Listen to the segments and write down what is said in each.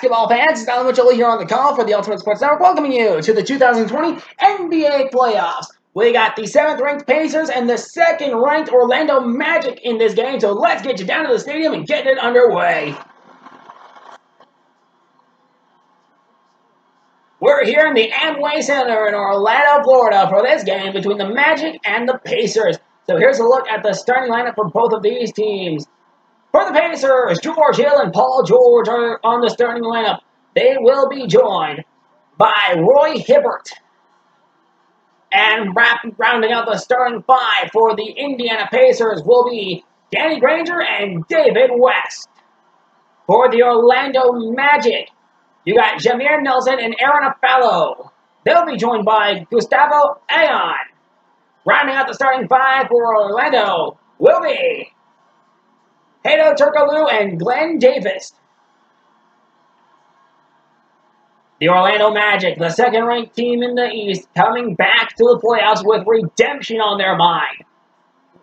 basketball fans, it's Alan Mitchell here on the call for the Ultimate Sports Network, welcoming you to the 2020 NBA playoffs. We got the 7th-ranked Pacers and the 2nd-ranked Orlando Magic in this game, so let's get you down to the stadium and get it underway. We're here in the Amway Center in Orlando, Florida for this game between the Magic and the Pacers. So here's a look at the starting lineup for both of these teams. For the Pacers, George Hill and Paul George are on the starting lineup. They will be joined by Roy Hibbert. And rounding out the starting five for the Indiana Pacers will be Danny Granger and David West. For the Orlando Magic, you got Jameer Nelson and Aaron Afalo. They'll be joined by Gustavo Ayon. Rounding out the starting five for Orlando will be Hedo Turkoglu and Glenn Davis. The Orlando Magic, the 2nd-ranked team in the East, coming back to the playoffs with redemption on their mind,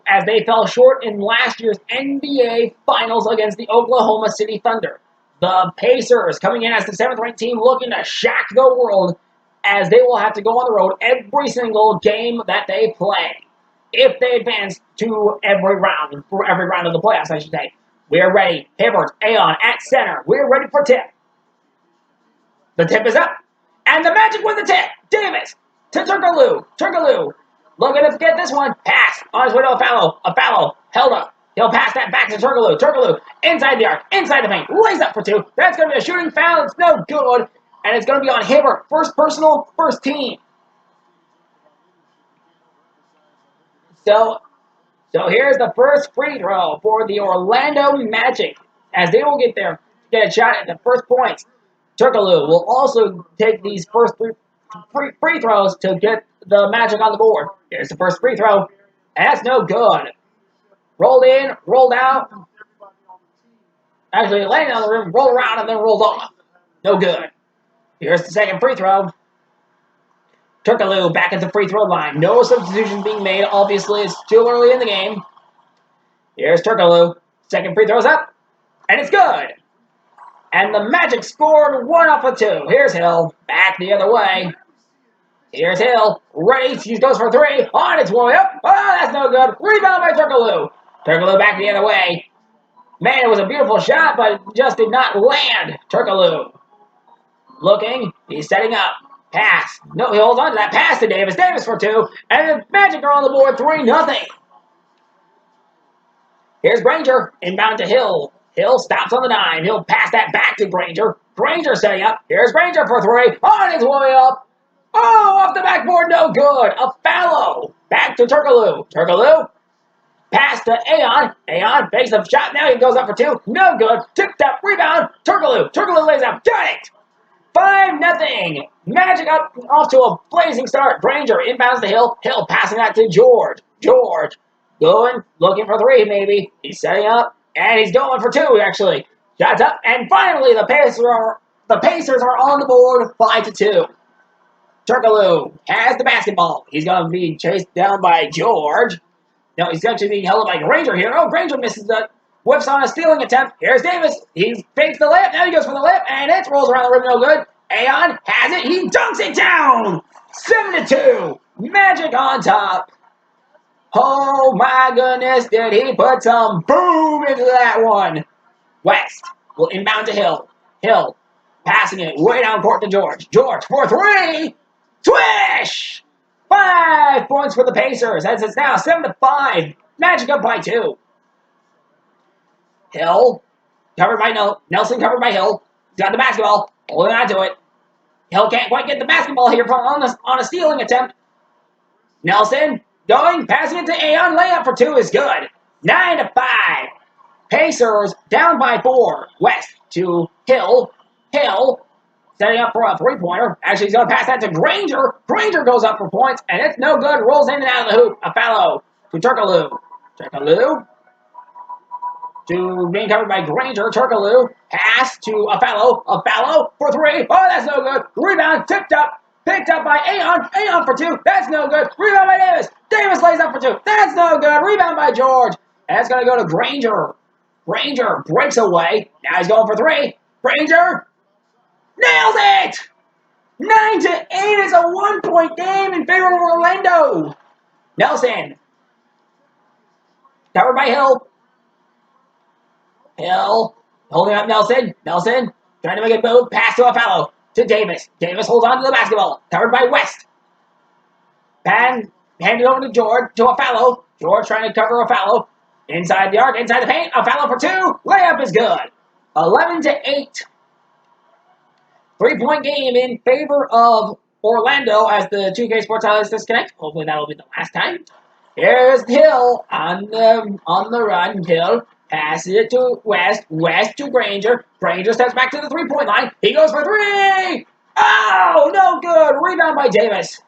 as they fell short in last year's NBA Finals against the Oklahoma City Thunder. The Pacers, coming in as the 7th-ranked team, looking to shock the world, as they will have to go on the road every single game that they play, if they advance to every round of the playoffs, I should say. We're ready. Hibbert, Ayon at center. We're ready for tip. The tip is up. And the Magic with the tip. Davis to Turkoglu. Turkoglu looking to get this one. Pass on his way to Afalo. Afalo held up. He'll pass that back to Turkoglu. Turkoglu inside the arc. Inside the paint. Lays up for two. That's going to be a shooting foul. It's no good. And it's going to be on Hibbert. First personal, first team. So here's the first free throw for the Orlando Magic, as they will get a shot at the first points. Turkoglu will also take these first free throws to get the Magic on the board. Here's the first free throw, and that's no good. Rolled in, rolled out. Actually, landed on the rim, rolled around, and then rolled off. No good. Here's the second free throw. Turkoglu back at the free throw line. No substitutions being made. Obviously, it's too early in the game. Here's Turkoglu. Second free throw's up. And it's good. And the Magic scored 1 off of 2. Here's Hill. Back the other way. Here's Hill. Ready. He goes for 3. On its way up. Oh, that's no good. Rebound by Turkoglu. Turkoglu back the other way. Man, it was a beautiful shot, but it just did not land. Turkoglu. Looking. He's setting up. Pass. No, he holds on to that pass to Davis. Davis for 2. And the Magic are on the board 3-0. Here's Granger. Inbound to Hill. Hill stops on the dime. He'll pass that back to Granger. Granger setting up. Here's Granger for 3. On his way up. Oh, off the backboard. No good. Afalo. Back to Turkoglu. Turkoglu. Pass to Ayon. Ayon fakes the shot. Now he goes up for 2. No good. Tipped up. Rebound. Turkoglu. Turkoglu lays up. Got it. 5-0. Magic up off to a blazing start. Granger inbounds to Hill. Hill passing that to George. George going, looking for 3 maybe. He's setting up, and he's going for 2 actually. Shots up, and finally the Pacers are on the board 5-2. Turkoglu has the basketball. He's going to be chased down by George. No, he's actually being held up by Granger here. Oh, Granger misses the whips on a stealing attempt. Here's Davis. He fakes the layup. Now he goes for the layup, and it rolls around the rim. No good. Ayon has it. He dunks it down. 7-2. Magic on top. Oh my goodness, did he put some boom into that one. West will inbound to Hill. Hill passing it way down court to George. George for 3. Swish! 5 points for the Pacers, as it's now 7-5. Magic up by 2. Hill covered by Nelson, covered by Hill. He's got the basketball. Holding on to it. Hill can't quite get the basketball here on a stealing attempt. Nelson going, passing it to Ayon. Layup for 2 is good. 9-5. Pacers down by 4. West to Hill. Hill setting up for a 3-pointer. Actually, he's going to pass that to Granger. Granger goes up for points, and it's no good. Rolls in and out of the hoop. Afalo to Turkoglu. Turkoglu to being covered by Granger. Turkoglu pass to Afalo. Afalo for 3. Oh, that's no good. Rebound tipped up. Picked up by Ayon. Ayon for 2. That's no good. Rebound by Davis. Davis lays up for 2. That's no good. Rebound by George. And it's going to go to Granger. Granger breaks away. Now he's going for 3. Granger Nails it! 9-8 is a 1-point game in favor of Orlando. Nelson. Covered by Hill. Hill. Holding up Nelson. Nelson. Trying to make a move. Pass to a fellow. To Davis. Davis holds on to the basketball. Covered by West. Pan. Handed over to George. To a fellow. George trying to cover a fellow. Inside the arc. Inside the paint. A fellow for 2. Layup is good. 11-8. 3-point game in favor of Orlando as the 2K Sports Highlights disconnect. Hopefully that'll be the last time. Here's Hill on the run. Hill passes it to West. West to Granger. Granger steps back to the 3-point line. He goes for 3. Oh, no good. Rebound by Davis.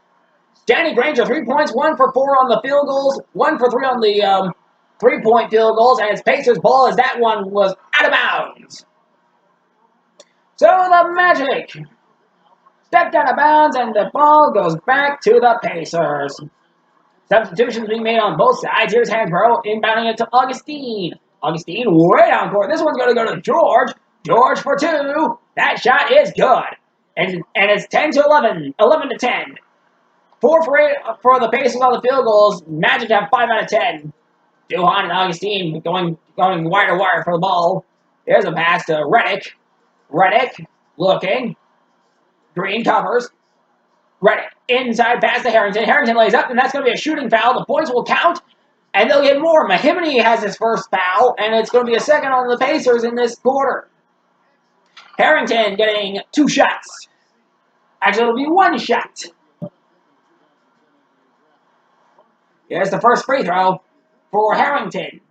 Danny Granger, 3 points, 1 for 4 on the field goals, 1 for 3 on the 3-point field goals, and it's Pacers ball as that one was out of bounds. So the Magic stepped out of bounds, and the ball goes back to the Pacers. Substitutions being made on both sides. Here's Hansborough inbounding it to Augustine. Augustine way down court. This one's going to go to George. George for 2. That shot is good. And it's 10-11, 11-10. 4 for 8 for the Pacers on the field goals. Magic have 5 out of 10. Duhan and Augustine going wire to wire for the ball. There's a pass to Redick. Redick looking. Green covers. Redick inside pass to Harrington. Harrington lays up, and that's going to be a shooting foul. The points will count, and they'll get more. Mahimany has his first foul, and it's going to be a second on the Pacers in this quarter. Harrington getting 2 shots. Actually, it'll be 1 shot. Here's the first free throw for Harrington.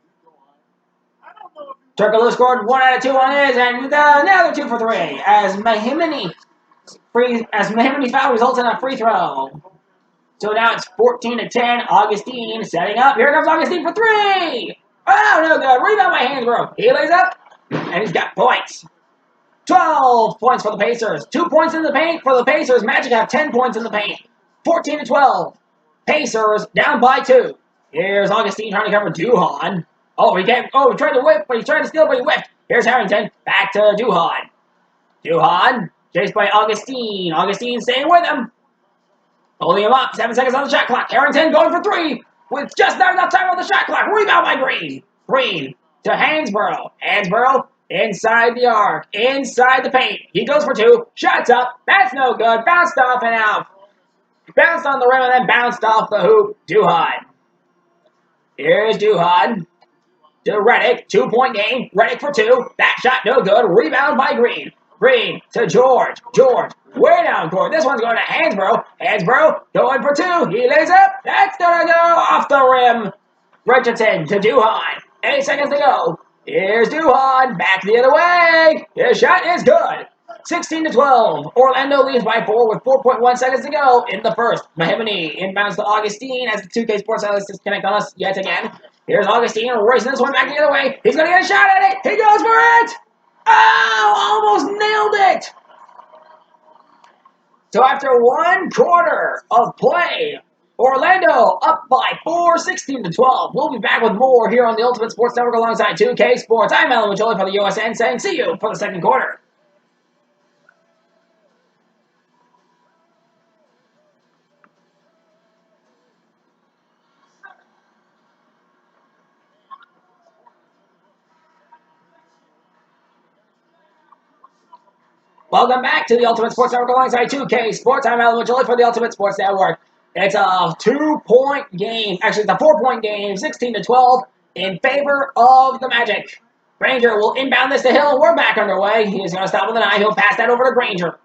Turkoglu scored 1 out of 2 on his, and now they're 2 for 3 as Mahimany's foul results in a free throw. So now it's 14-10. Augustine setting up. Here comes Augustine for 3. Oh, no good. Rebound by Hansborough. He lays up, and he's got points. 12 points for the Pacers. 2 points in the paint for the Pacers. Magic have 10 points in the paint. 14-12. Pacers down by 2. Here's Augustine trying to cover Duhan. Oh, he can't. Oh, he tried to whip, but he tried to steal, but he whipped. Here's Harrington. Back to Duhan. Duhan chased by Augustine. Augustine staying with him. Holding him up. 7 seconds on the shot clock. Harrington going for 3 with just not enough time on the shot clock. Rebound by Green. Green to Hansborough. Hansborough inside the arc. Inside the paint. He goes for 2. Shots up. That's no good. Bounced off and out. Bounced on the rim and then bounced off the hoop. Duhan. Here's Duhan. To Redick. 2-point game. Redick for 2. That shot no good. Rebound by Green. Green to George. George way down court. This one's going to Hansborough. Hansborough going for 2. He lays up. That's going to go off the rim. Richardson to Duhan. 8 seconds to go. Here's Duhan. Back the other way. His shot is good. 16-12. Orlando leads by 4 with 4.1 seconds to go in the first. Mahimany inbounds to Augustine as the 2K Sports Highlights disconnect on us yet again. Here's Augustine racing this one back the other way. He's going to get a shot at it. He goes for it. Oh, almost nailed it. So after 1 quarter of play, Orlando up by 4, 16-12. We'll be back with more here on the Ultimate Sports Network alongside 2K Sports. I'm Alan Majoli for the USN saying see you for the second quarter. Welcome back to the Ultimate Sports Network alongside 2K Sports. I'm Alan Majoli for the Ultimate Sports Network. It's a 2-point game. Actually, it's a 4-point game, 16-12, in favor of the Magic. Granger will inbound this to Hill. We're back underway. He's going to stop with an eye. He'll pass that over to Granger.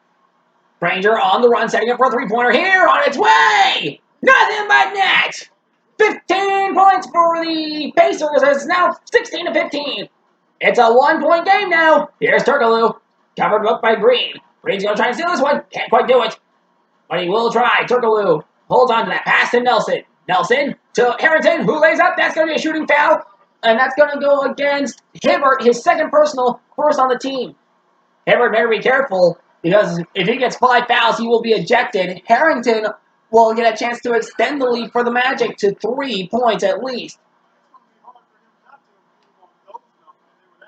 Granger on the run, setting up for a 3-pointer here on its way. Nothing but net. 15 points for the Pacers. It's now 16-15. It's a 1-point game now. Here's Turkoglu. Covered up by Green. Green's going to try and steal this one. Can't quite do it. But he will try. Turkoglu holds on to that. Pass to Nelson. Nelson to Harrington, who lays up. That's going to be a shooting foul. And that's going to go against Hibbert, his second personal, first on the team. Hibbert better be careful, because if he gets 5 fouls, he will be ejected. Harrington will get a chance to extend the lead for the Magic to 3 points at least.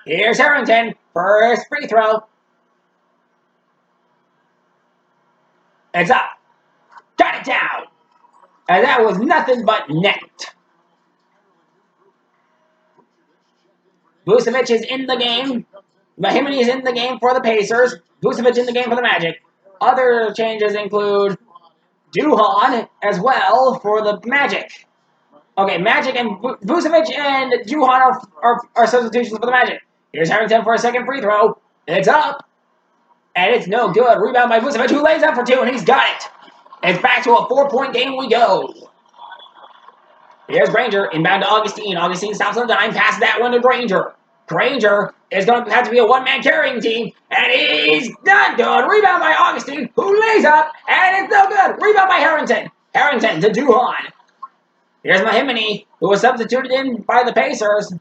Here's Harrington. First free throw. It's up. Got it down. And that was nothing but net. Vucevic is in the game. Mahimany is in the game for the Pacers. Vucevic in the game for the Magic. Other changes include Duhan as well for the Magic. Okay, Magic and Vucevic and Duhan are substitutions for the Magic. Here's Harrington for a second free throw. It's up. And it's no good. Rebound by Vucevic, who lays up for two, and he's got it. It's back to a 4-point game we go. Here's Granger, inbound to Augustine. Augustine stops on the dime, passes that one to Granger. Granger is going to have to be a one-man carrying team, and he's not good. Rebound by Augustine, who lays up, and it's no good. Rebound by Harrington. Harrington to Duhan. Here's Mahimany, who was substituted in by the Pacers.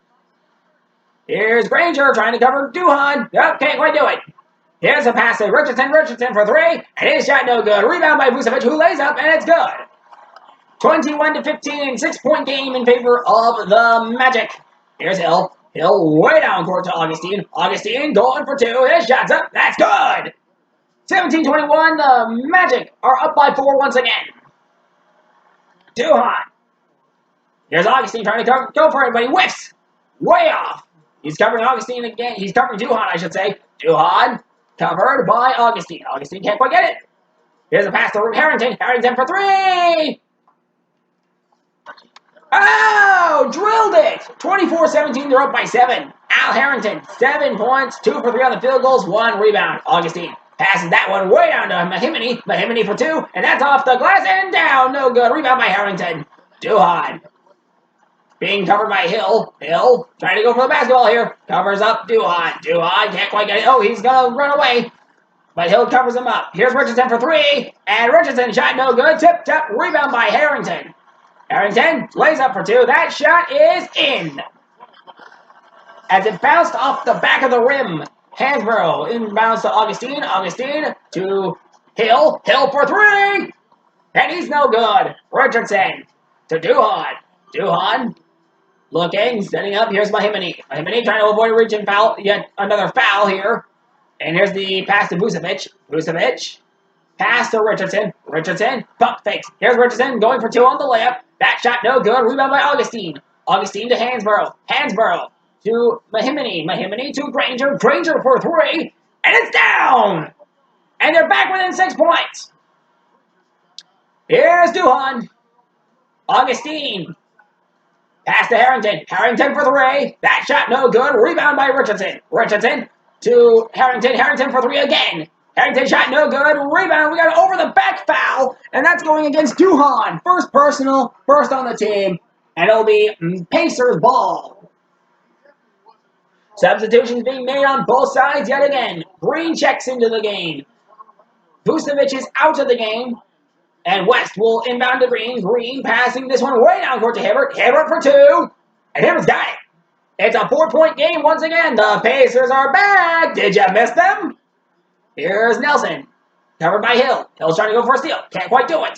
Here's Granger trying to cover Duhan. Nope, can't quite do it. Here's a pass to Richardson. Richardson for three, and his shot no good. Rebound by Vucevic, who lays up, and it's good. 21-15, 6-point game in favor of the Magic. Here's Hill. Hill way down court to Augustine. Augustine going for two. His shot's up. That's good. 17-21, the Magic are up by 4 once again. Duhan. Here's Augustine trying to go for it, but he whiffs. Way off. He's covering Augustine again. He's covering Duhan, I should say. Duhan covered by Augustine. Augustine can't quite get it. Here's a pass to Harrington. Harrington for three. Oh, drilled it. 24-17, they're up by 7. Al Harrington, 7 points, 2 for 3 on the field goals, 1 rebound. Augustine passes that one way down to Mahimany. Mahimany for 2, and that's off the glass and down. No good. Rebound by Harrington. Duhan being covered by Hill. Hill trying to go for the basketball here. Covers up Duhan. Duhan can't quite get it. Oh, he's going to run away. But Hill covers him up. Here's Richardson for 3. And Richardson shot no good. Tip, tap, rebound by Harrington. Harrington lays up for 2. That shot is in. As it bounced off the back of the rim. Hansborough inbounds to Augustine. Augustine to Hill. Hill for 3. And he's no good. Richardson to Duhan. Duhan looking, setting up. Here's Mahimany. Mahimany trying to avoid a reach and foul. Yet another foul here. And here's the pass to Vucevic. Vucevic. Pass to Richardson. Richardson. Pump fakes. Here's Richardson going for 2 on the layup. That shot no good. Rebound by Augustine. Augustine to Hansborough. Hansborough to Mahimany. Mahimany to Granger. Granger for 3. And it's down. And they're back within 6 points. Here's Duhan. Augustine. Pass to Harrington. Harrington for 3. That shot no good. Rebound by Richardson. Richardson to Harrington. Harrington for 3 again. Harrington shot no good. Rebound. We got an over the back foul. And that's going against Duhan. First personal. First on the team. And it'll be Pacers ball. Substitutions being made on both sides yet again. Green checks into the game. Vucevic is out of the game. And West will inbound to Green. Green passing this one way down court to Hibbert. Hibbert for 2. And Hibbert's got it. It's a 4-point game once again. The Pacers are back. Did you miss them? Here's Nelson. Covered by Hill. Hill's trying to go for a steal. Can't quite do it.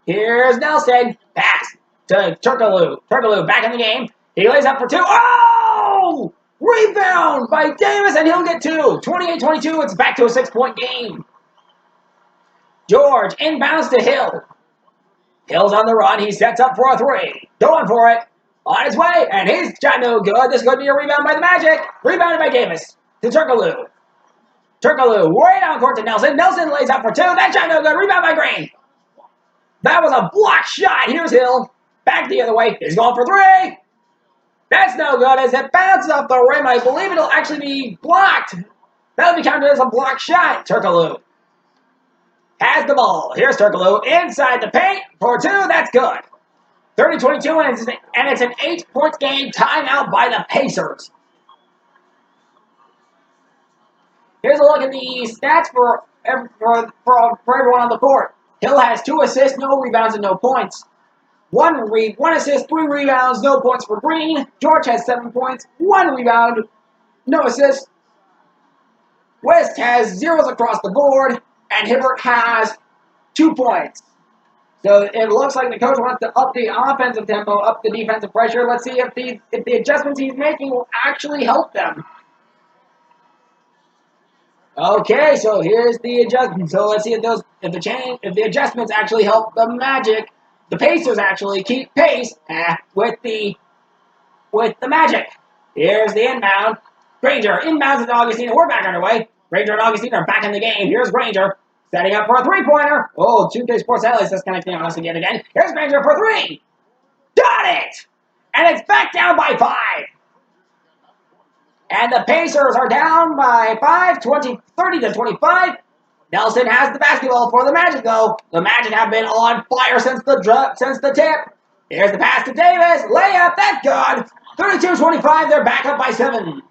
Here's Nelson. Pass to Turkoglu. Turkoglu back in the game. He lays up for 2. Oh! Rebound by Davis, and he'll get 2. 28-22. It's back to a 6-point game. George inbounds to Hill. Hill's on the run. He sets up for a 3. Going for it. On his way, and his shot no good. This is going to be a rebound by the Magic. Rebounded by Davis to Turkoglu. Turkoglu way down court to Nelson. Nelson lays up for 2. That shot no good. Rebound by Green. That was a block shot. Here's Hill. Back the other way. He's going for 3. That's no good as it bounces off the rim. I believe it'll actually be blocked. That'll be counted as a block shot. Turkoglu has the ball. Here's Turkoglu inside the paint for 2. That's good. 30-22, and it's an 8-point game. Timeout by the Pacers. Here's a look at the stats for everyone on the court. Hill has 2 assists, no rebounds, and no points. 1 assist, 3 rebounds, no points for Green. George has 7 points, 1 rebound, no assist. West has 0s across the board, and Hibbert has 2 points. So it looks like the coach wants to up the offensive tempo, up the defensive pressure. Let's see if the adjustments he's making will actually help them. Okay, so here's the adjustment. So let's see if the adjustments actually help the Magic. The Pacers actually keep pace with the Magic. Here's the inbound. Granger inbounds to Augustine, and we're back underway. Granger and Augustine are back in the game. Here's Granger setting up for a three-pointer. Oh, 2K Sports Atlas disconnecting on us again. Here's Granger for three. Got it! And it's back down by 5. And the Pacers are down by 5, 30 to 25. Nelson has the basketball for the Magic, though. The Magic have been on fire since the tip. Here's the pass to Davis. Layup, that's good. 32-25, they're back up by 7.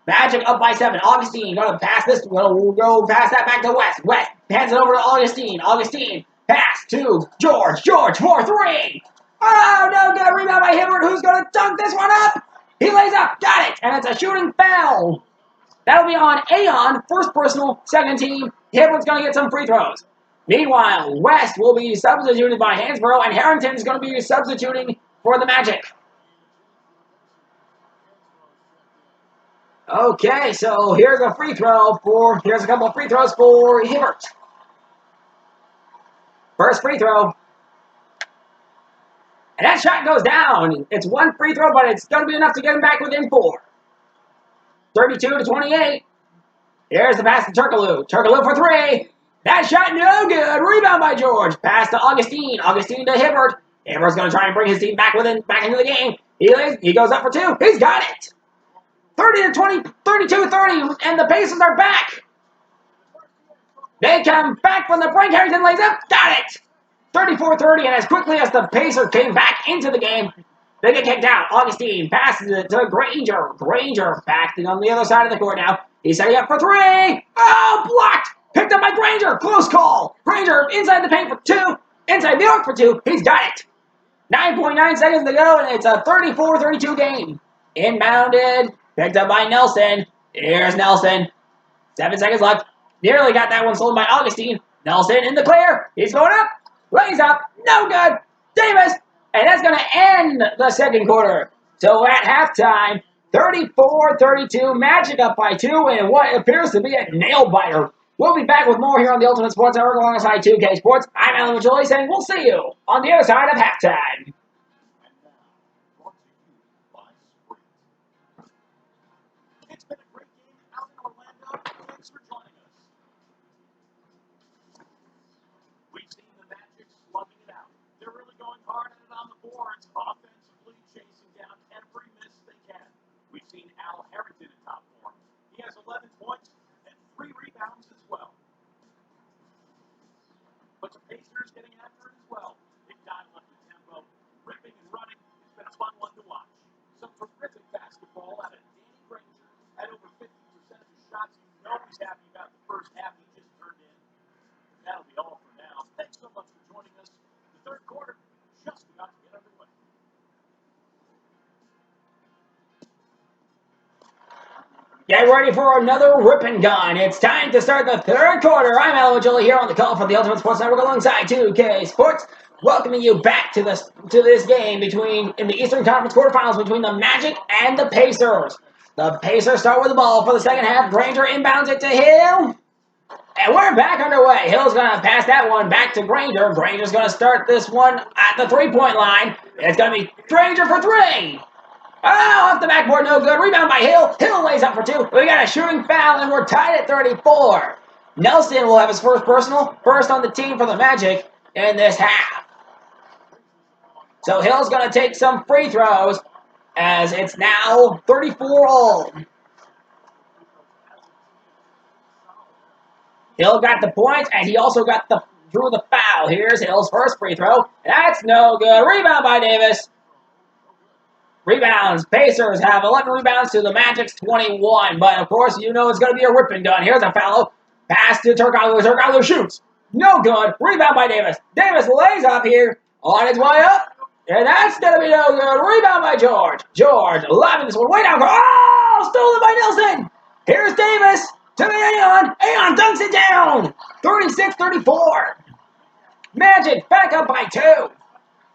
Magic up by 7. Augustine gonna pass this. We'll go pass that back to West. West hands it over to Augustine. Augustine pass to George. George for 3. Oh, no good. Rebound by Hibbert. Who's gonna dunk this one up? He lays up. Got it. And it's a shooting foul. That'll be on Aon. First personal, second team. Hibbert's gonna get some free throws. Meanwhile, West will be substituted by Hansborough, and Harrington's gonna be substituting for the Magic. Okay, so here's a couple of free throws for Hibbert. First free throw. And that shot goes down. It's one free throw, but it's going to be enough to get him back within 4. 32-28. Here's the pass to Turkaloo. Turkaloo for 3. That shot no good. Rebound by George. Pass to Augustine. Augustine to Hibbert. Hibbert's going to try and bring his team back into the game. He goes up for 2. He's got it. 30-20, 32-30, and the Pacers are back. They come back from the break. Harrington lays up. Got it. 34-30, and as quickly as the Pacers came back into the game, they get kicked out. Augustine passes it to Granger. Granger back on the other side of the court now. He's setting up for 3. Oh, blocked. Picked up by Granger. Close call. Granger inside the paint for 2. Inside the arc for 2. He's got it. 9.9 seconds to go, and it's a 34-32 game. Inbounded. Picked up by Nelson. Here's Nelson. 7 seconds left. Nearly got that one sold by Augustine. Nelson in the clear. He's going up. Lays up. No good. Davis. And that's going to end the second quarter. So at halftime, 34-32. Magic up by 2 in what appears to be a nail-biter. We'll be back with more here on the Ultimate Sports Network alongside 2K Sports. I'm Alan Majoli saying we'll see you on the other side of halftime. It's been a great game out in Orlando. Thanks for joining us. We've seen the Magic slugging it out. They're really going hard at it on the boards, offensively chasing down every miss they can. We've seen Al Harrington in top form. He has 11 points and 3 rebounds as well. But the Pacers getting after it as well. They've dialed up the tempo, ripping and running. It's been a fun one to watch. Some terrific basketball out of Danny Granger. At over 50% of his shots, you know he's happy about the first half he just turned in. That'll be all for now. Thanks so much for joining us. The third quarter just about to get underway. Get ready for another rip and gun. It's time to start the third quarter. I'm Alan Majoli here on the call for the Ultimate Sports Network alongside 2K Sports, welcoming you back to this game in the Eastern Conference quarterfinals between the Magic and the Pacers. The Pacers start with the ball for the second half. Granger inbounds it to Hill. And we're back underway. Hill's going to pass that one back to Granger. Granger's going to start this one at the three-point line. It's going to be Granger for 3. Oh, off the backboard, no good. Rebound by Hill. Hill lays up for 2. We got a shooting foul, and we're tied at 34. Nelson will have his first personal, first on the team for the Magic in this half. So Hill's going to take some free throws as it's now 34 all. Hill got the point, and he also got drew the foul. Here's Hill's first free throw. That's no good. Rebound by Davis. Rebounds. Pacers have 11 rebounds to the Magic's 21. But, of course, you know it's going to be a rip and gun. Here's a foul. Pass to Turkaloo. Turkaloo shoots. No good. Rebound by Davis. Davis lays up here. On his way up. And that's going to be no good. Rebound by George. George lobbing this one way down. Oh! Stolen by Nelson. Here's Davis. To the Aon. Aon dunks it down. 36-34. Magic back up by 2.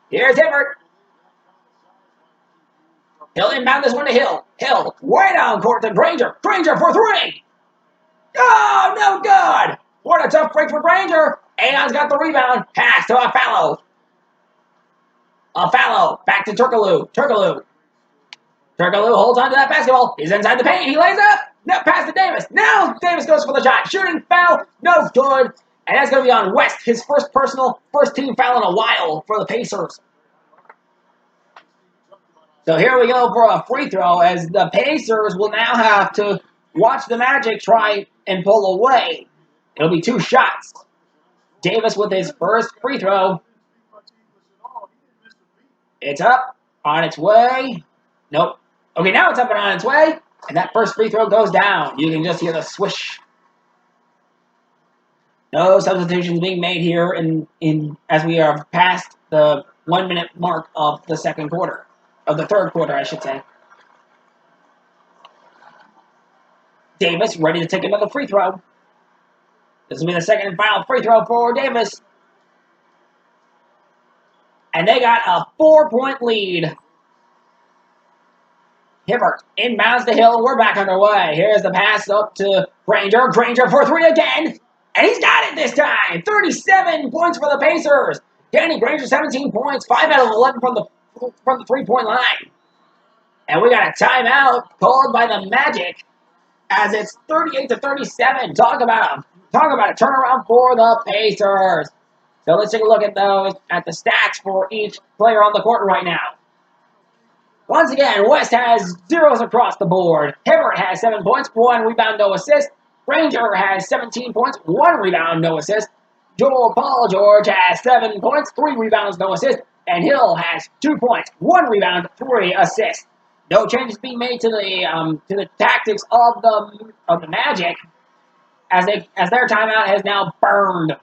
Here's Hibbert. He'll inbound this one to Hill. Hill way down court to Granger. Granger for 3. Oh, no good! What a tough break for Granger. Aeon's got the rebound. Pass to Afalo. Afalo. Back to Turkaloo. Turkaloo holds onto that basketball. He's inside the paint. He lays up. No, pass to Davis. Now Davis goes for the shot. Shooting foul. No good. And that's going to be on West. His first team foul in a while for the Pacers. So here we go for a free throw as the Pacers will now have to watch the Magic try and pull away. It'll be 2 shots. Davis with his first free throw. It's up. On its way. Nope. Okay, now it's up and on its way. And that first free throw goes down. You can just hear the swish. No substitutions being made here in as we are past the 1 minute mark of the second quarter. Of the third quarter, I should say. Davis ready to take another free throw. This will be the second and final free throw for Davis. And they got a 4-point lead. Hibbert inbounds the Hill. We're back underway. Here's the pass up to Granger. Granger for 3 again. And he's got it this time. 37 points for the Pacers. Danny Granger, 17 points. 5 out of 11 from the 3-point line. And we got a timeout called by the Magic as it's 38-37. Talk about a turnaround for the Pacers. So let's take a look at the stats for each player on the court right now. Once again, West has zeros across the board. Hibbert has 7 points, 1 rebound, no assist. Granger has 17 points, 1 rebound, no assist. Paul George has 7 points, 3 rebounds, no assist. And Hill has 2 points, 1 rebound, 3 assists. No changes being made to the tactics of the Magic as their timeout has now burned.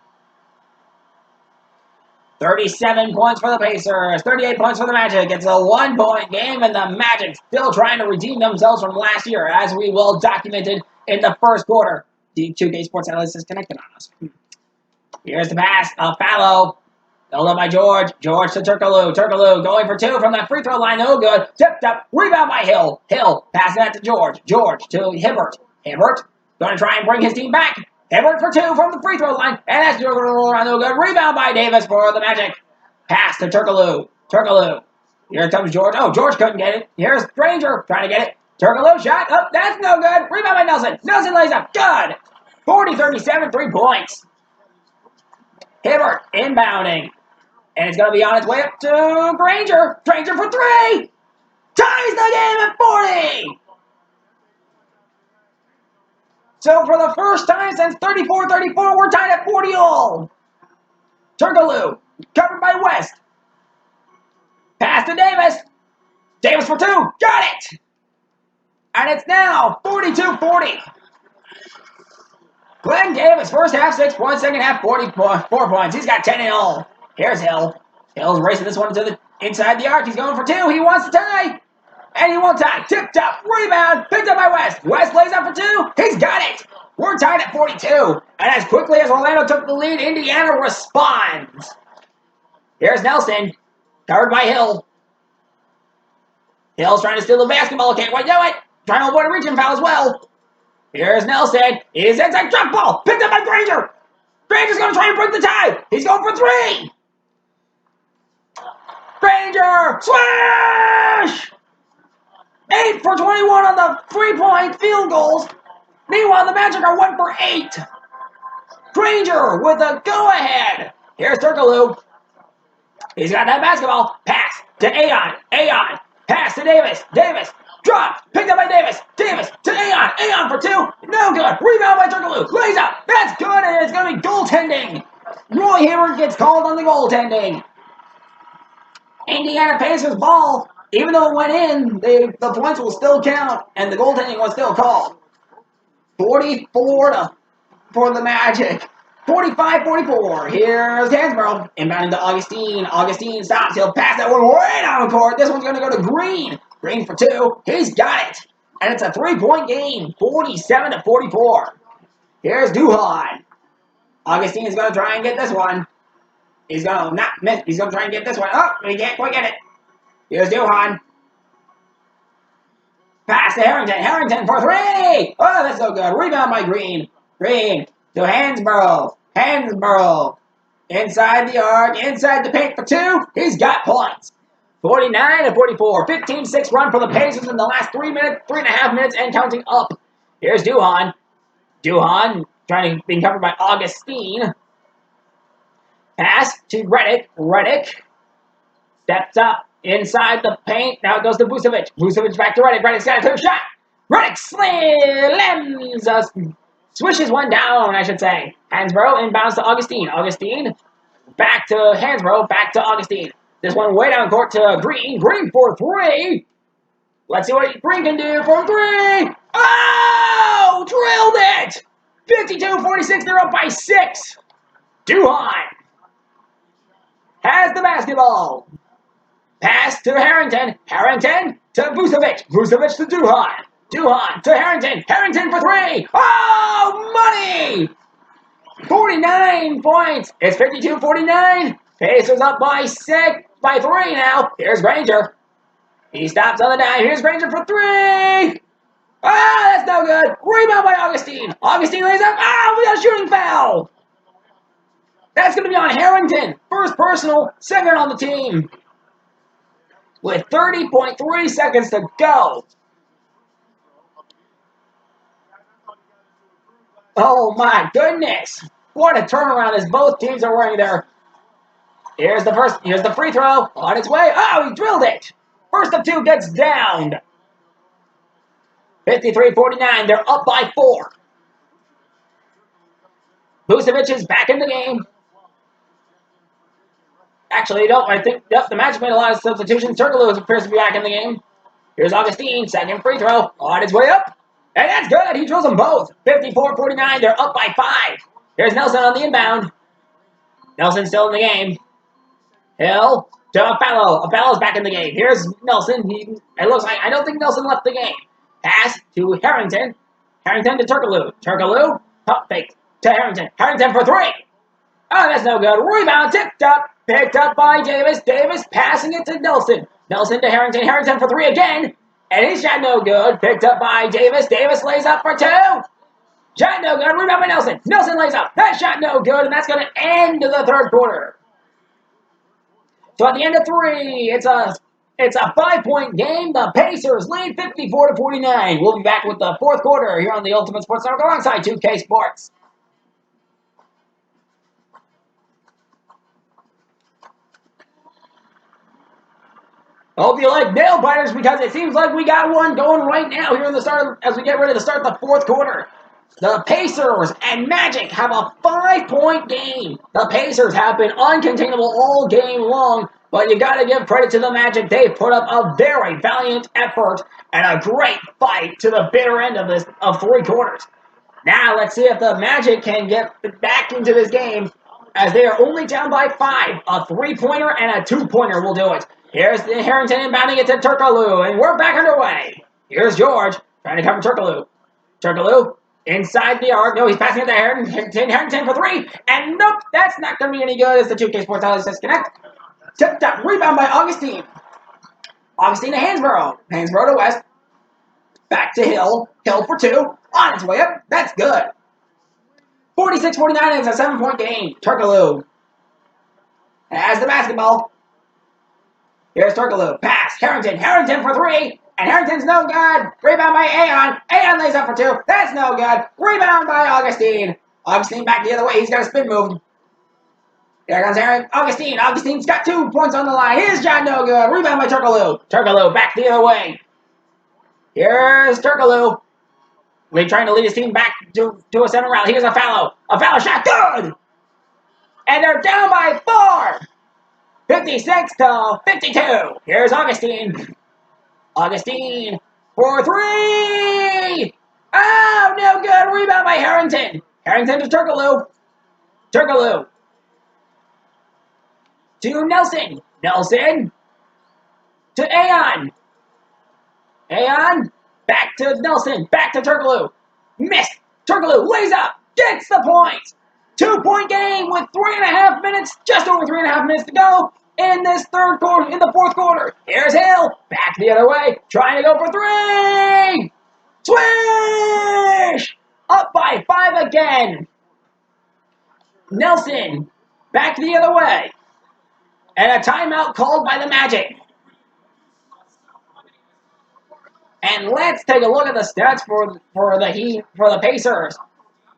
37 points for the Pacers, 38 points for the Magic. It's a 1-point game, and the Magic still trying to redeem themselves from last year, as we will documented in the first quarter. The 2K Sports Analyst is connected on us. Here's the pass. Fallow. Held up by George. George to Turkaloo. Turkaloo going for 2 from that free throw line. No good. Tipped up. Rebound by Hill. Hill passing that to George. George to Hibbert. Hibbert going to try and bring his team back. Hibbert for 2 from the free throw line. And that's no good. Rebound by Davis for the Magic. Pass to Turkaloo. Turkaloo. Here comes George. Oh, George couldn't get it. Here's Granger trying to get it. Turkaloo shot. Oh, that's no good. Rebound by Nelson. Nelson lays up. Good. 40-37, 3 points. Hibbert inbounding. And it's going to be on its way up to Granger. Granger for 3. Ties the game at 40. So for the first time since 34-34, we're tied at 40 all. Turkaloo, covered by West. Pass to Davis. Davis for 2. Got it. And it's now 42-40. Glenn Davis, first half 6 points, second half 4 points. He's got 10 in all. Here's Hill. Hill's racing this one to the inside the arc. He's going for 2. He wants to tie. And he won't tie. Tipped up. Rebound. Picked up by West. West lays up for 2. He's got it. We're tied at 42. And as quickly as Orlando took the lead, Indiana responds. Here's Nelson. Covered by Hill. Hill's trying to steal the basketball. Can't quite do it. Trying to avoid a reaching foul as well. Here's Nelson. He's inside drop ball. Picked up by Granger. Granger's going to try and break the tie. He's going for 3. Granger. Swish! 8 for 21 on the 3-point field goals. Meanwhile, the Magic are 1 for 8. Granger with a go-ahead. Here's Turkaloo. He's got that basketball. Pass to Aeon. Aeon. Pass to Davis. Davis. Drop. Picked up by Davis. Davis to Aeon. Aeon for 2. No good. Rebound by Turkaloo. Lays up. That's good, and it's going to be goaltending. Roy Hibbert gets called on the goaltending. Indiana Pacers ball. Even though it went in, the points will still count, and the goaltending was still called. 44 for the Magic. 45-44. Here's Hansborough. Inbounding to Augustine. Augustine stops. He'll pass that one way down the court. This one's going to go to Green. Green for 2. He's got it. And it's a 3-point game. 47-44. Here's Duhan. Augustine is going to try and get this one. He's going to not miss. He's going to try and get this one. Oh, he can't quite get it. Here's Duhan. Pass to Harrington. Harrington for 3. Oh, that's so good. Rebound by Green. Green to Hansborough. Hansborough. Inside the arc, inside the paint for two. He's got points. 49 to 44. 15-6 run for the Pacers in the last 3.5 minutes and counting up. Here's Duhan. Duhan trying to be covered by Augustine. Pass to Redick. Redick steps up inside the paint. Now it goes to Vucevic. Vucevic back to Redick. Redick's got a clear shot. Redick slams us. Swishes one down, I should say. Hansborough inbounds to Augustine. Augustine back to Hansborough. Back to Augustine. This one way down court to Green. Green for three. Let's see what Green can do for three. Oh! Drilled it! 52-46. They're up by 6. Duhan has the basketball. Pass to Harrington. Harrington to Vucevic. Vucevic to Duhan. Duhan to Harrington. Harrington for three. Oh, money! 49 points. It's 52-49. Pacers up by 3 now. Here's Granger. He stops on the dime. Here's Granger for three. Ah, that's no good. Rebound by Augustine. Augustine lays up. Ah, we got a shooting foul. That's going to be on Harrington. First personal, second on the team. With 30.3 seconds to go. Oh my goodness. What a turnaround as both teams are wearing their... Here's the free throw on its way. Oh, he drilled it. First of two gets downed. 53-49. They're up by 4. Vucevic is back in the game. Actually, no, I think the Magic made a lot of substitutions. Turkoglu appears to be back in the game. Here's Augustine, second free throw on its way up. And that's good. He drills them both. 54-49. They're up by 5. Here's Nelson on the inbound. Nelson still in the game. Hill to Apello. Apello's back in the game. Here's Nelson. It looks like I don't think Nelson left the game. Pass to Harrington. Harrington to Turkoglu. Turkoglu. Pump fake to Harrington. Harrington for three. Oh, that's no good. Rebound tipped up. Picked up by Davis. Davis passing it to Nelson. Nelson to Harrington. Harrington for three again. And his shot no good. Picked up by Davis. Davis lays up for 2. Shot no good. Rebound by Nelson. Nelson lays up. That shot no good. And that's going to end the third quarter. So at the end of 3, it's a 5-point game. The Pacers lead 54-49. We'll be back with the fourth quarter here on the Ultimate Sports Network alongside 2K Sports. I hope you like nail biters because it seems like we got one going right now here in the start as we get ready to start the fourth quarter. The Pacers and Magic have a 5-point game. The Pacers have been uncontainable all game long, but you got to give credit to the Magic. They put up a very valiant effort and a great fight to the bitter end of 3 quarters. Now let's see if the Magic can get back into this game as they are only down by 5. A 3-pointer and a 2-pointer will do it. Here's the Harrington inbounding it to Turkoglu, and we're back underway. Here's George trying to cover Turkoglu. Turkoglu inside the arc. No, he's passing it to Harrington. Harrington for 3. And nope, that's not going to be any good as the 2K Sports Highlights disconnect. Tipped up. Rebound by Augustine. Augustine to Hansborough. Hansborough to West. Back to Hill. Hill for 2. On its way up. That's good. 46-49 is a 7-point game. Turkoglu has the basketball. Here's Turkoglu. Pass. Harrington. Harrington for 3. And Harrington's no good. Rebound by Aon. Aon lays up for 2. That's no good. Rebound by Augustine. Augustine back the other way. He's got a spin move. Here comes Augustine. Augustine's got 2 points on the line. His shot no good. Rebound by Turkoglu. Turkoglu back the other way. Here's Turkoglu. We're trying to lead his team back to a 7 round. Here's a foul. A foul shot. Good. And they're down by 4. 56-52. Here's Augustine. Augustine for 3. Oh, no good. Rebound by Harrington. Harrington to Turkoglu. Turkoglu to Nelson. Nelson to Aon. Aon back to Nelson. Back to Turkoglu. Missed. Turkoglu lays up. Gets the point. 2-point game with 3.5 minutes. Just over 3.5 minutes to go. In this third quarter, in the fourth quarter. Here's Hill. Back the other way. Trying to go for 3. Swish! up by 5 again. Nelson back the other way. And a timeout called by the Magic. And let's take a look at the stats for the Pacers.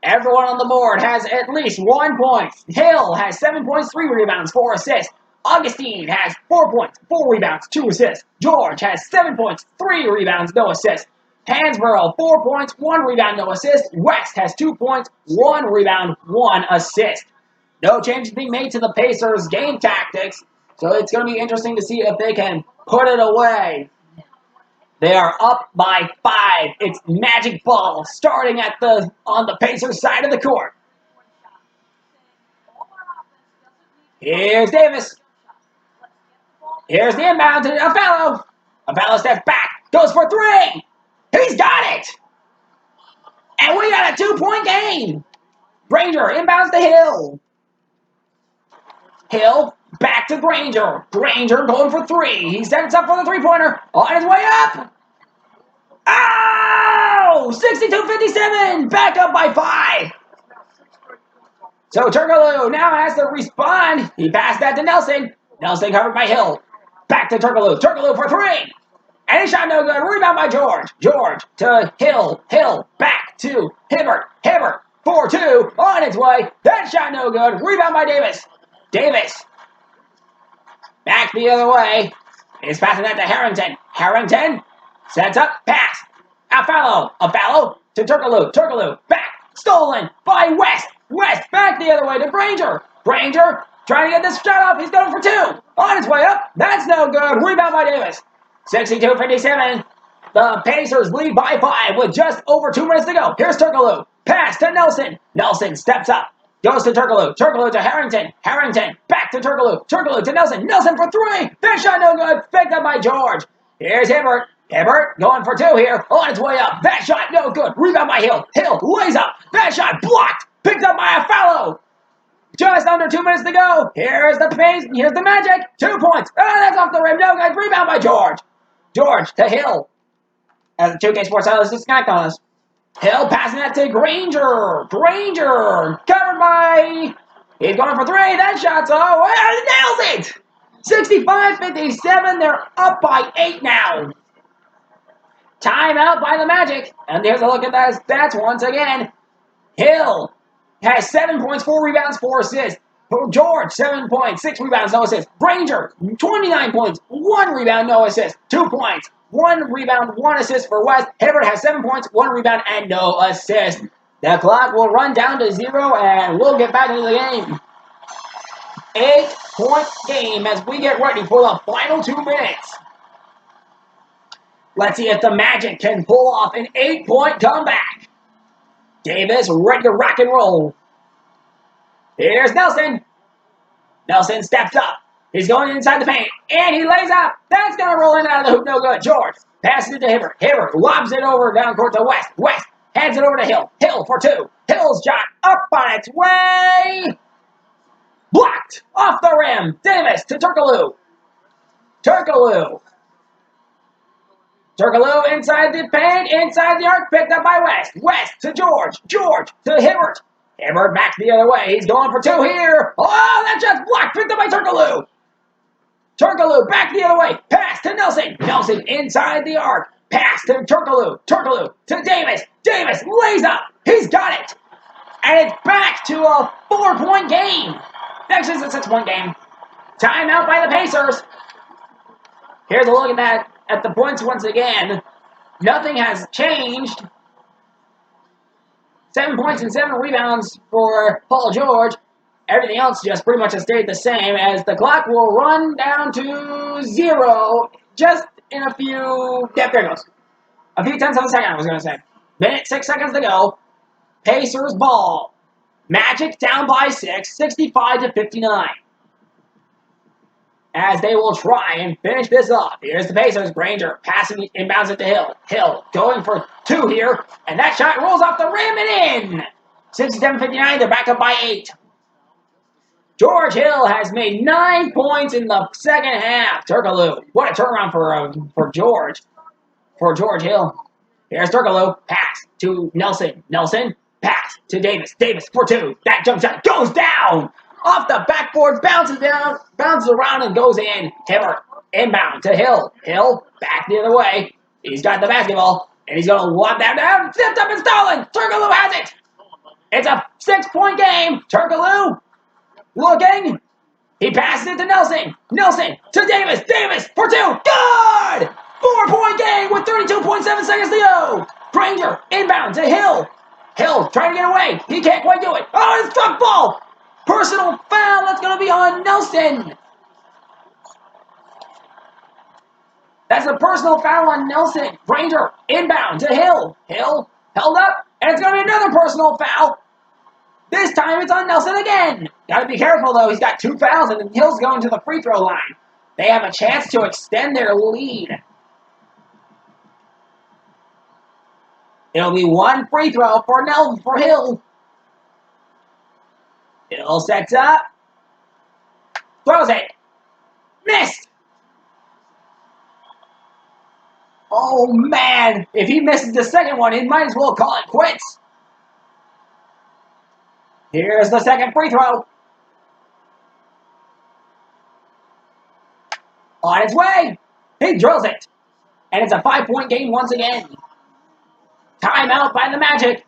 Everyone on the board has at least 1 point. Hill has 7 points, 3 rebounds, 4 assists. Augustine has 4 points, 4 rebounds, 2 assists. George has 7 points, 3 rebounds, no assists. Hansborough, 4 points, 1 rebound, no assist. West has 2 points, 1 rebound, 1 assist. No changes being made to the Pacers' game tactics, so it's going to be interesting to see if they can put it away. They are up by 5. It's Magic ball starting on the Pacers side of the court. Here's Davis. Here's the inbound to Affello. Affello steps back, goes for 3. He's got it. And we got a 2-point game. Granger inbounds to Hill. Hill back to Granger. Granger going for 3. He sets up for the three-pointer. On his way up. Oh! 62-57. Back up by 5. So Turkoglu now has to respond. He passed that to Nelson. Nelson covered by Hill. Back to Turkoglu. Turkoglu for 3. And his shot no good. Rebound by George. George to Hill. Hill back to Hibbert. Hibbert 4-2 on its way. That shot no good. Rebound by Davis. Davis back the other way. He's passing that to Harrington. Harrington sets up. Pass. Affello. Affello to Turkoglu. Turkoglu back. Stolen by West. West back the other way to Granger. Granger trying to get this shot off. He's going for 2. On his way up. That's no good. Rebound by Davis. 62-57. The Pacers lead by 5 with just over 2 minutes to go. Here's Turkoglu. Pass to Nelson. Nelson steps up. Goes to Turkoglu. Turkoglu to Harrington. Harrington back to Turkoglu. Turkoglu to Nelson. Nelson for 3. That shot no good. Picked up by George. Here's Hibbert. Hibbert going for 2 here. On its way up. That shot no good. Rebound by Hill. Hill lays up. That shot blocked. Picked up by Affello. Just under 2 minutes to go. Here's the pace. Here's the Magic. 2 points. Oh, that's off the rim. No good. Rebound by George. George to Hill. As the 2K Sports Analyst disconnect on us. Hill passing that to Granger. Granger covered by. He's going for 3. That shot's nails it. 65-57. They're up by 8 now. Timeout by the Magic. And there's a look at those stats once again. Hill has 7 points, 4 rebounds, 4 assists. George, 7 points, 6 rebounds, no assists. Granger, 29 points, 1 rebound, no assist. 2 points, 1 rebound, 1 assist for West. Hibbert has 7 points, 1 rebound, and no assist. The clock will run down to 0, and we'll get back into the game. 8-point game as we get ready for the final 2 minutes. Let's see if the Magic can pull off an 8-point comeback. Davis ready to rock and roll. Here's Nelson. Nelson steps up. He's going inside the paint, and he lays up. That's going to roll in out of the hoop. No good. George passes it to Hibbert. Hibbert lobs it over down court to West. West hands it over to Hill. Hill for 2. Hill's shot up on its way. Blocked off the rim. Davis to Turkoglu. Turkoglu. Turkoglu inside the paint, inside the arc, picked up by West. West to George. George to Hibbert. Hibbert back the other way. He's going for 2 here. Oh, that shot's blocked. Picked up by Turkoglu. Turkoglu back the other way. Pass to Nelson. Nelson inside the arc. Pass to Turkoglu. Turkoglu to Davis. Davis lays up. He's got it. And it's back to a 4-point game. Actually, it's a 6-point game. Timeout by the Pacers. Here's a look at that. At the points once again. Nothing has changed. 7 points and 7 rebounds for Paul George. Everything else just pretty much has stayed the same as the clock will run down to 0 just in a few... Yeah, there it goes. A few tenths of a second, I was going to say. Minute, 6 seconds to go. Pacers ball. Magic down by 6, 65-59. As they will try and finish this up. Here's the Pacers. Granger passing inbounds it to Hill. Hill going for 2 here. And that shot rolls off the rim and in. 67-59. They're back up by 8. George Hill has made 9 points in the second half. Turkoglu. What a turnaround for George. For George Hill. Here's Turkoglu. Pass to Nelson. Nelson Pass to Davis. Davis for two. That jump shot goes down. Off the backboard, bounces down, bounces around, and goes in. Hibbert inbound to Hill. Hill back the other way. He's got the basketball, and he's going to lob that down. Zipped up and stolen. Turkoglu has it. It's a 6-point game. Turkoglu looking. He passes it to Nelson. Nelson to Davis. Davis for two. Good! 4-point game with 32.7 seconds to go. Granger inbound to Hill. Hill trying to get away. He can't quite do it. Oh, it's truck ball. Personal foul. That's going to be on Nelson. That's a personal foul on Nelson. Granger inbound to Hill. Hill held up. And it's going to be another personal foul. This time it's on Nelson again. Got to be careful, though. He's got 2 fouls, and Hill's going to the free throw line. They have a chance to extend their lead. It'll be 1 free throw for Hill. Hill sets up. Throws it. Missed. Oh, man. If he misses the second one, he might as well call it quits. Here's the second free throw. On its way. He drills it. And it's a 5-point game once again. Timeout by the Magic.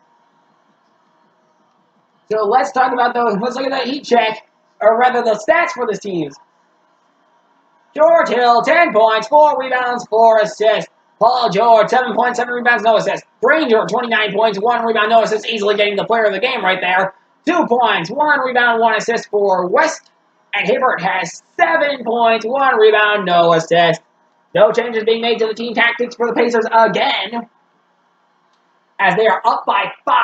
So let's talk about those. Let's look at the heat check. Or rather, the stats for this team. George Hill, 10 points, 4 rebounds, 4 assists. Paul George, 7 points, 7 rebounds, no assists. Granger, 29 points, 1 rebound, no assists. Easily getting the player of the game right there. 2 points, 1 rebound, 1 assist for West. And Hibbert has 7 points, 1 rebound, no assist. No changes being made to the team tactics for the Pacers again, as they are up by 5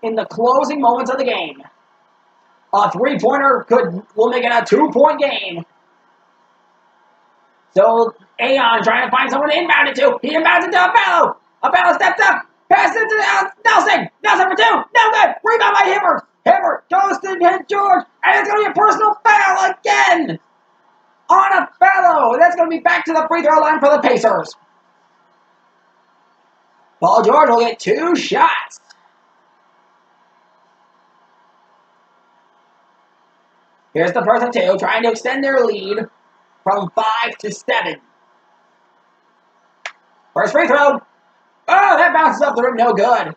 in the closing moments of the game. A 3-pointer will make it a 2-point game. So Aon trying to find someone to inbound it to. He inbounds it to Abello. Abello steps up. Passes it to Nelson. Nelson for 2. No good. Rebound by Hibbert. Hibbert goes to hit George. And it's going to be a personal foul again on Abello. That's going to be back to the free throw line for the Pacers. Paul George will get 2 shots. Here's the person 2 trying to extend their lead from 5 to 7. First free throw. Oh, that bounces off the rim. No good.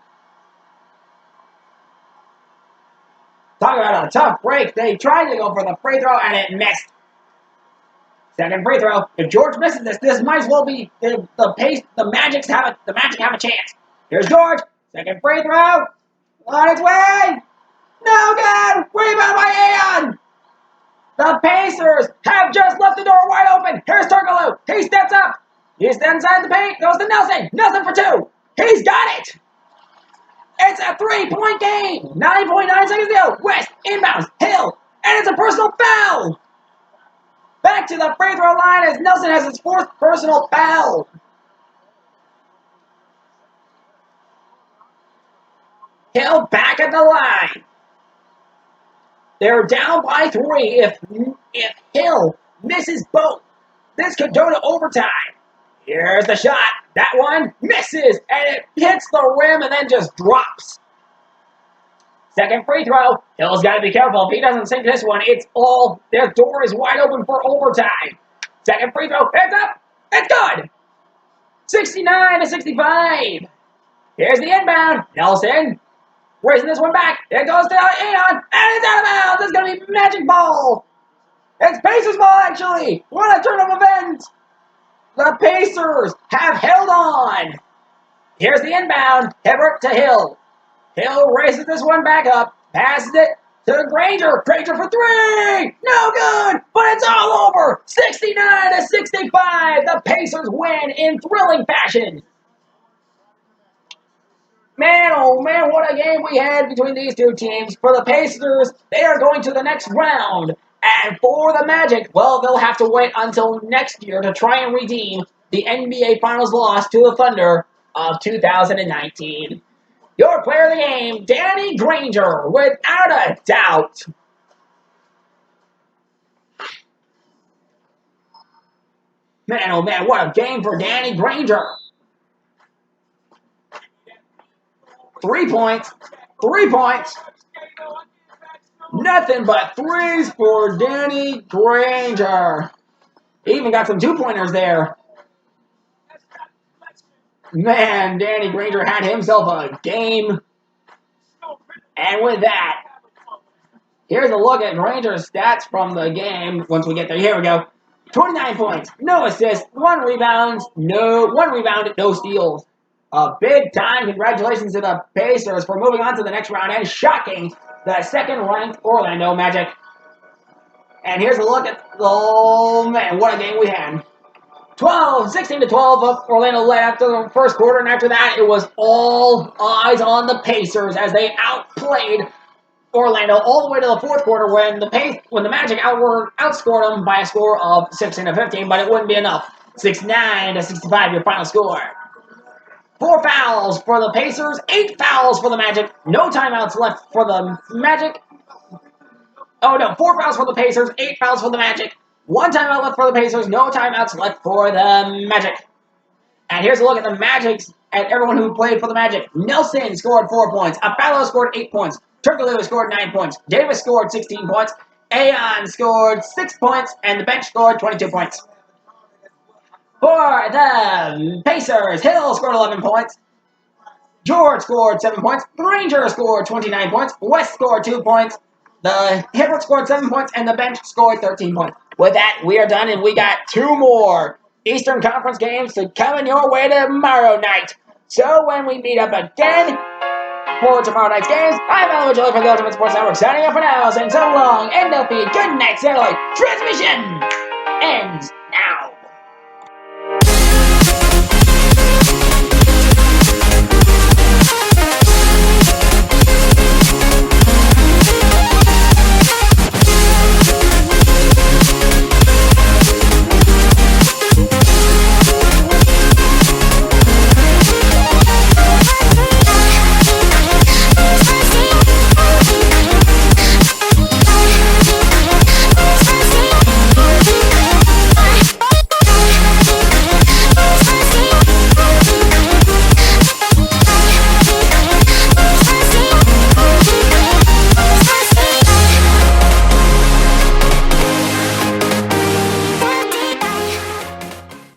Talk about a tough break. They tried to go for the free throw, and it missed. Second free throw. If George misses this might as well be the Magic have a chance. Here's George. Second free throw. On its way. No good. Rebound by Aon. The Pacers have just left the door wide open. Here's Turkoglu. He steps up. He's inside the paint. Goes to Nelson. Nelson for 2. He's got it. It's a 3-point game. 9.9 seconds to go. West inbounds. Hill. And it's a personal foul. Back to the free throw line as Nelson has his 4th personal foul. Hill back at the line. They're down by 3. If Hill misses both, this could go to overtime. Here's the shot. That one misses, and it hits the rim and then just drops. Second free throw. Hill's got to be careful. If he doesn't sink this one, their door is wide open for overtime. Second free throw. It's up. It's good. 69 to 65. Here's the inbound. Nelson. Raising this one back. It goes to Aon, and it's out of bounds. It's going to be Magic ball. It's Pacers ball, actually. What a turn of events. The Pacers have held on. Here's the inbound. Hibbert to Hill. Hill races this one back up. Passes it to Granger. Granger for 3. No good, but it's all over. 69 to 65. The Pacers win in thrilling fashion. Man, oh man, what a game we had between these two teams. For the Pacers, they are going to the next round. And for the Magic, well, they'll have to wait until next year to try and redeem the NBA Finals loss to the Thunder of 2019. Your player of the game, Danny Granger, without a doubt. Man, oh man, what a game for Danny Granger. 3 points, 3 points. Nothing but threes for Danny Granger. He even got some 2-pointers there. Man, Danny Granger had himself a game. And with that, here's a look at Granger's stats from the game once we get there. Here we go. 29 points, no assists, 1 rebound, no steals. A big time congratulations to the Pacers for moving on to the next round and shocking the second-ranked Orlando Magic. And here's a look at, oh man, what a game we had. 16-12 of Orlando led after the first quarter, and after that it was all eyes on the Pacers as they outplayed Orlando all the way to the fourth quarter when the Magic outscored them by a score of 16-15, but it wouldn't be enough. 69-65, your final score. 4 fouls for the Pacers, 8 fouls for the Magic, no timeouts left for the Magic. Oh no, 4 fouls for the Pacers, 8 fouls for the Magic, 1 timeout left for the Pacers, no timeouts left for the Magic. And here's a look at the Magic, at everyone who played for the Magic. Nelson scored 4 points, Apollo scored 8 points, Turkoglu scored 9 points, Davis scored 16 points, Aon scored 6 points, and the bench scored 22 points. For the Pacers, Hill scored 11 points, George scored 7 points, Granger scored 29 points, West scored 2 points, the Hibbert scored 7 points, and the bench scored 13 points. With that, we are done, and we got 2 more Eastern Conference games to coming your way tomorrow night. So when we meet up again for tomorrow night's games, I'm Alan Jolie from the Ultimate Sports Network, signing up for now, saying so long, end up, good night, satellite transmission ends.